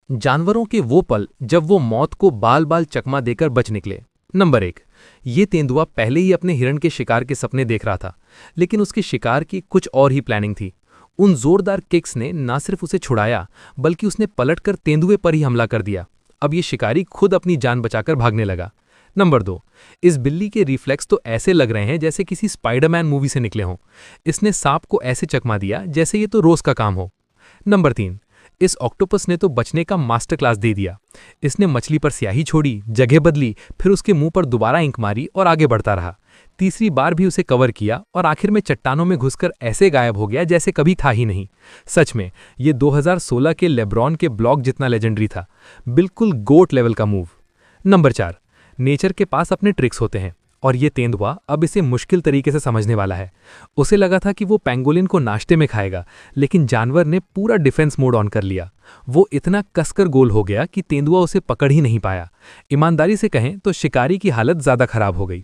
जानवरों के वो पल जब वो मौत को बाल बाल चकमा देकर बच निकले। नंबर 1। ये तेंदुआ पहले ही अपने हिरण के शिकार के सपने देख रहा था, लेकिन उसके शिकार की कुछ और ही प्लानिंग थी। उन जोरदार किक्स ने न सिर्फ उसे छुड़ाया, बल्कि उसने पलटकर तेंदुए पर ही हमला कर दिया। अब ये शिकारी खुद अपनी जान बचाकर भागने लगा। नंबर 2। इस बिल्ली के रिफ्लेक्स तो ऐसे लग रहे हैं जैसे किसी स्पाइडरमैन मूवी से निकले हों। इसने सांप को ऐसे चकमा दिया जैसे ये तो रोज का काम हो। नंबर 3। इस ऑक्टोपस ने तो बचने का मास्टर क्लास दे दिया। इसने मछली पर स्याही छोड़ी, जगह बदली, फिर उसके मुंह पर दोबारा इंक मारी और आगे बढ़ता रहा। तीसरी बार भी उसे कवर किया और आखिर में चट्टानों में घुसकर ऐसे गायब हो गया जैसे कभी था ही नहीं। सच में ये 2016 के लेब्रॉन के ब्लॉग जितना लेजेंडरी था। बिल्कुल गोट लेवल का मूव। नंबर 4। नेचर के पास अपने ट्रिक्स होते हैं, और ये तेंदुआ अब इसे मुश्किल तरीके से समझने वाला है। उसे लगा था कि वो पेंगोलिन को नाश्ते में खाएगा, लेकिन जानवर ने पूरा डिफेंस मोड ऑन कर लिया। वो इतना कसकर गोल हो गया कि तेंदुआ उसे पकड़ ही नहीं पाया। ईमानदारी से कहें तो शिकारी की हालत ज्यादा खराब हो गई।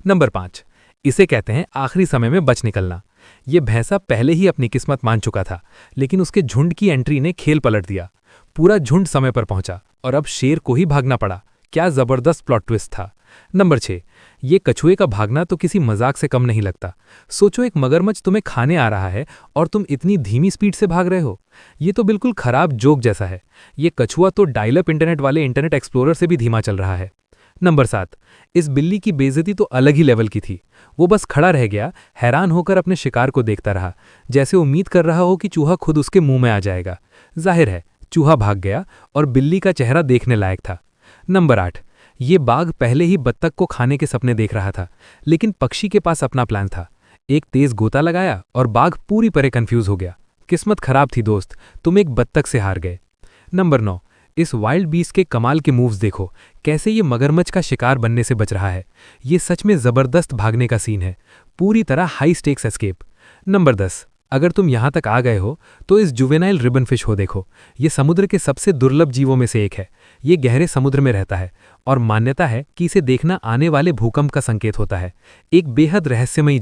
नंबर 5। इसे कहते हैं आखिरी समय में बच निकलना। ये भैंसा पहले ही अपनी किस्मत मान चुका था, लेकिन उसके झुंड की एंट्री ने खेल पलट दिया। पूरा झुंड समय पर पहुंचा और अब शेर को ही भागना पड़ा। क्या जबरदस्त प्लॉट ट्विस्ट था। नंबर 6। ये कछुए का भागना तो किसी मजाक से कम नहीं लगता। सोचो, एक मगरमच्छ तुम्हें खाने आ रहा है और तुम इतनी धीमी स्पीड से भाग रहे हो। ये तो बिल्कुल खराब जोक जैसा है। ये कछुआ तो डायल अप इंटरनेट वाले इंटरनेट एक्सप्लोरर से भी धीमा चल रहा है। नंबर 7। इस बिल्ली की बेइज्जती तो अलग ही लेवल की थी। वो बस खड़ा रह गया, हैरान होकर अपने शिकार को देखता रहा, जैसे उम्मीद कर रहा हो कि चूहा खुद उसके मुंह में आ जाएगा। जाहिर है, चूहा भाग गया और बिल्ली का चेहरा देखने लायक था। नंबर 8। ये बाघ पहले ही बत्तख को खाने के सपने देख रहा था, लेकिन पक्षी के पास अपना प्लान था। एक तेज गोता लगाया और बाघ पूरी तरह कंफ्यूज हो गया। किस्मत खराब थी दोस्त, तुम एक बत्तख से हार गए। नंबर 9। इस वाइल्ड बीस्ट के कमाल के मूव्स देखो, कैसे ये मगरमच्छ का शिकार बनने से बच रहा है। ये सच में जबरदस्त भागने का सीन है, पूरी तरह हाई स्टेक्स एस्केप। नंबर 10। अगर तुम यहां तक आ गए हो तो इस जुवेनाइल रिबन फिश हो देखो। ये समुद्र के सबसे दुर्लभ जीवों में से एक है। ये गहरे समुद्र में रहता है और मान्यता है कि इसे देखना आने वाले भूकंप का संकेत होता है। एक बेहद रहस्यमयी